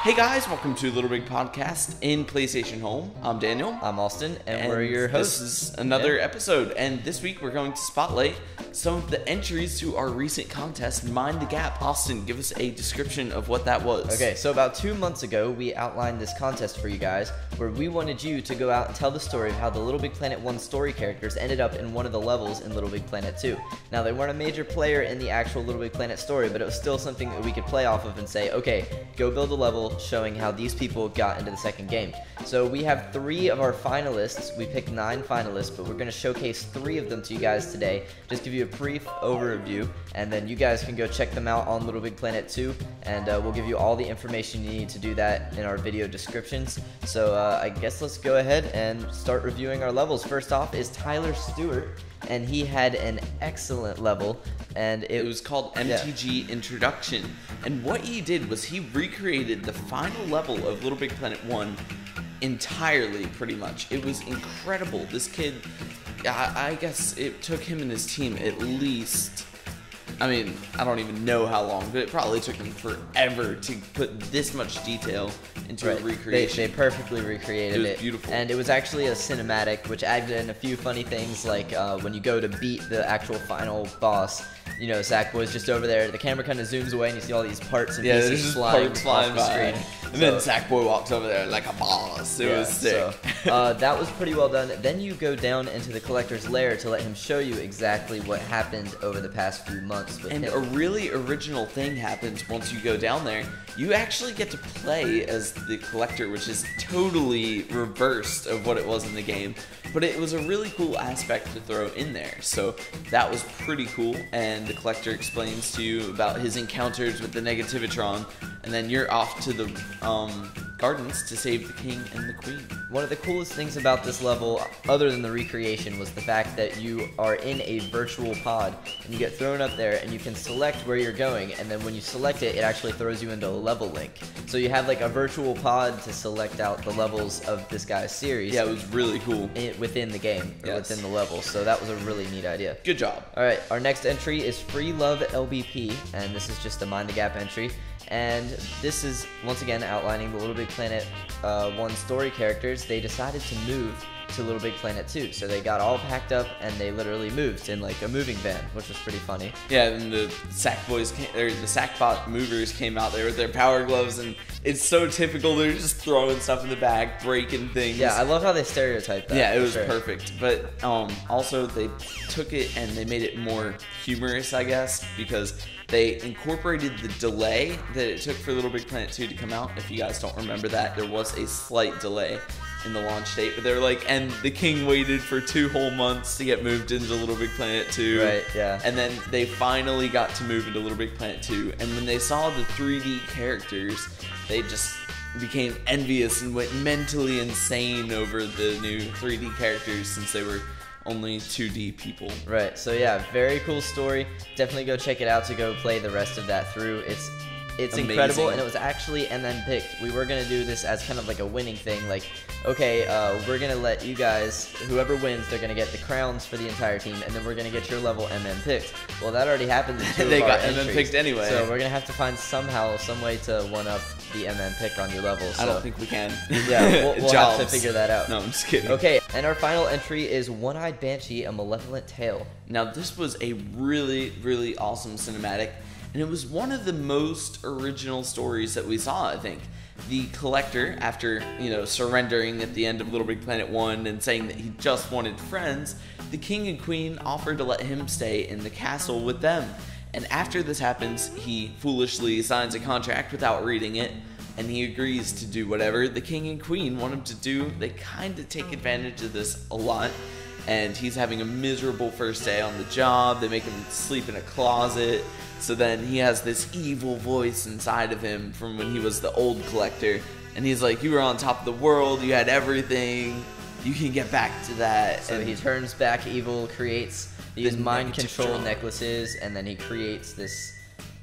Hey guys, welcome to Little Big Podcast in PlayStation Home. I'm Daniel. I'm Austin, and we're your hosts. This is another episode, and this week we're going to spotlight some of the entries to our recent contest, Mind the Gap. Austin, give us a description of what that was. Okay, so about 2 months ago, we outlined this contest for you guys, where we wanted you to go out and tell the story of how the Little Big Planet 1 story characters ended up in one of the levels in Little Big Planet 2. Now, they weren't a major player in the actual Little Big Planet story, but it was still something that we could play off of and say, okay, go build a level showing how these people got into the second game. So we have 3 of our finalists. We picked 9 finalists, but we're going to showcase 3 of them to you guys today. Just give you a brief overview, and then you guys can go check them out on Little Big Planet 2, and we'll give you all the information you need to do that in our video descriptions. So I guess let's go ahead and start reviewing our levels. First off is Tyler Stewart, and he had an excellent level, and it was called MTG Introduction. And what he did was he recreated the final level of Little Big Planet 1 entirely, pretty much. It was incredible. This kid, I guess it took him and his team at least, I mean, I don't even know how long, but it probably took him forever to put this much detail into a recreation. They perfectly recreated it. It was beautiful. And it was actually a cinematic, which added in a few funny things, like when you go to beat the actual final boss, you know, Sackboy's just over there, the camera kind of zooms away and you see all these parts and pieces flying off the screen. And then Sackboy walks over there like a boss. It was sick. So, that was pretty well done. Then you go down into the collector's lair to let him show you exactly what happened over the past few months with him. A really original thing happens once you go down there. You actually get to play as the collector, which is totally reversed of what it was in the game. But it was a really cool aspect to throw in there. So that was pretty cool. And the collector explains to you about his encounters with the Negativitron. And then you're off to the gardens to save the king and the queen. One of the coolest things about this level, other than the recreation, was the fact that you are in a virtual pod and you get thrown up there and you can select where you're going, and then when you select it, it actually throws you into a level link. So you have like a virtual pod to select out the levels of this guy's series. Yeah, it was really cool. Within the game, or within the level, so that was a really neat idea. Good job. Alright, our next entry is FreeLoveLBP, and this is just a Mind the Gap entry. And this is, once again, outlining the Little Big Planet 1 story characters. They decided to move to Little Big Planet 2. So they got all packed up and they literally moved in like a moving van, which was pretty funny. Yeah, and the the Sackbot movers came out there with their power gloves, and it's so typical. They're just throwing stuff in the bag, breaking things. Yeah, I love how they stereotyped that. Yeah, it was perfect. But also they took it and they made it more humorous, I guess, because they incorporated the delay that it took for Little Big Planet 2 to come out. If you guys don't remember that, there was a slight delay in the launch date, but they were like, and the king waited for 2 whole months to get moved into Little Big Planet 2. Right, yeah. And then they finally got to move into Little Big Planet 2, and when they saw the 3D characters, they just became envious and went mentally insane over the new 3D characters since they were only 2D people. Right, so yeah, very cool story. Definitely go check it out to go play the rest of that through. It's incredible, and it was actually MM picked. We were going to do this as kind of like a winning thing, like, okay, we're going to let you guys, whoever wins, they're going to get the crowns for the entire team, and then we're going to get your level MM picked. Well, that already happened in 2 They of our got entries. MM picked anyway. So we're going to have to find some way to one-up the MM pick on your level. So. I don't think we can. Yeah, we'll have to figure that out. No, I'm just kidding. Okay, and our final entry is I Banshee, A Malevolent Tale. Now, this was a really, really awesome cinematic, and it was one of the most original stories that we saw, I think. The collector, after, surrendering at the end of Little Big Planet 1 and saying that he just wanted friends, the king and queen offered to let him stay in the castle with them. And after this happens, he foolishly signs a contract without reading it, and he agrees to do whatever the king and queen want him to do. They kind of take advantage of this a lot, and he's having a miserable first day on the job. They make him sleep in a closet. So then he has this evil voice inside of him from when he was the old collector, and he's like, you were on top of the world, you had everything, you can get back to that. So he turns back evil, creates these mind control necklaces, and then he creates this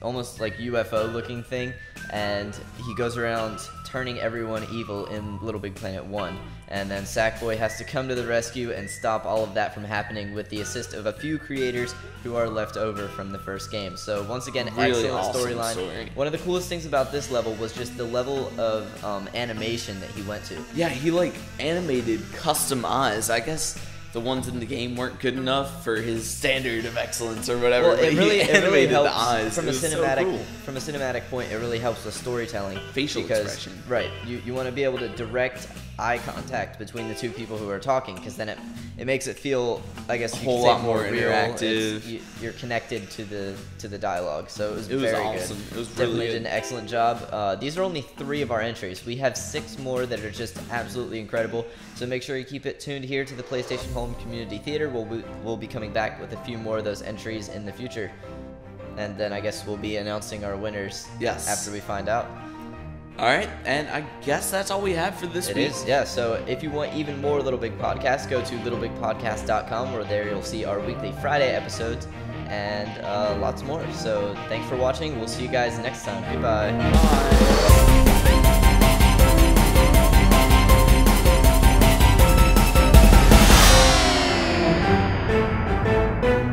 almost like UFO looking thing, and he goes around turning everyone evil in Little Big Planet 1. And then Sackboy has to come to the rescue and stop all of that from happening with the assist of a few creators who are left over from the first game. So once again, Really excellent awesome storyline. story. One of the coolest things about this level was just the level of animation that he went to. Yeah, he like animated custom eyes. I guess the ones in the game weren't good enough for his standard of excellence or whatever. Well, but it really helps the eyes from It a was so cinematic cool. from a cinematic point. It really helps with storytelling, Facial because, expression. Right, you want to be able to direct eye contact between the two people who are talking, because then it makes it feel, I guess, you whole could say lot more real. interactive. You're connected to the dialogue, so it was It was very awesome. good. It was Definitely really did good. an excellent job. These are only 3 of our entries. We have 6 more that are just absolutely incredible. So make sure you keep it tuned here to the PlayStation Home Community Theater. We'll be coming back with a few more of those entries in the future, and then I guess we'll be announcing our winners. Yes. After we find out. All right, and I guess that's all we have for this It week. is, yeah. So if you want even more Little Big Podcasts, go to littlebigpodcast.com, where there you'll see our weekly Friday episodes and lots more. So thanks for watching. We'll see you guys next time. Goodbye. Bye.